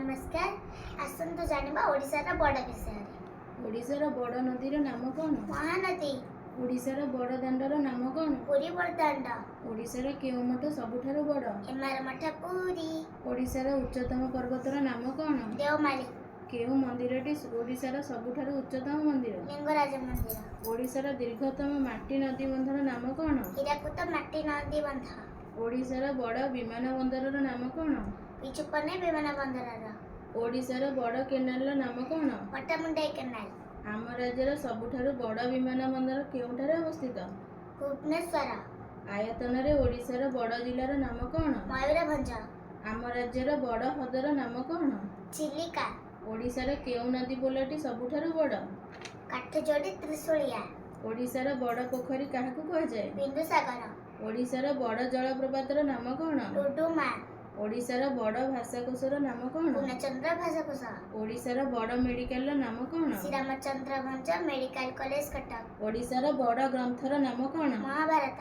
नमस्कार आसंतु जानिबा ओडिशार बड़ विषय ओडिशार बड़ नदीर नाम कौन? महानदी ओडिशार बड़ दांडर नाम कौन? पुरी बड़दाण्ड ओडिशार केउ मठ सबुठारु बड़? एमार मठ पुरी ओडिशार उच्चतम पर्वतर नाम कौन? देवमाली केउ मंदिरटी ओडिशार सबुठारु उच्चतम मंदिर? लिंगराज मंदिर ओडिशार दीर्घतम माटी नदी बंधर नाम कौन? हीराकुद माटी नदी बंध ओडिशार बड़ विमान बंदरर नाम कौन? पिचुपने विमान बंदर ओडिशार बड़ केनालर नाम कौन? पट्टामुंडाई केनाल आम राज्यर सबुठारु बड़ विमान बंदर केउठारे अवस्थित? भुवनेश्वर आयतन ओडिशार बड़ जिल्लार नाम कौन? मयूरभंज आम राज्यर बड़ ह्रदर नाम कौन? चिलिका ओडिशार केउ नदी पोलटी सबुठारु बड़? काठजोड़ी त्रिशूलिया ओडिशार बड़ पोखरी काहाकु कुहाଯାଏ? बिंदुसागर ओडिशार बड़ जलप्रपातर नाम कौन? डुडुमा ओडिशार बड़ भाषाकोशर नाम कौन? पूर्णचंद्र भाषाकोश ओडिशार बड़ मेडिकल नाम कौन? श्रीरामचंद्र भंज मेडिकल कॉलेज कटक ओडिशार बड़ ग्रंथर नाम कौन? महाभारत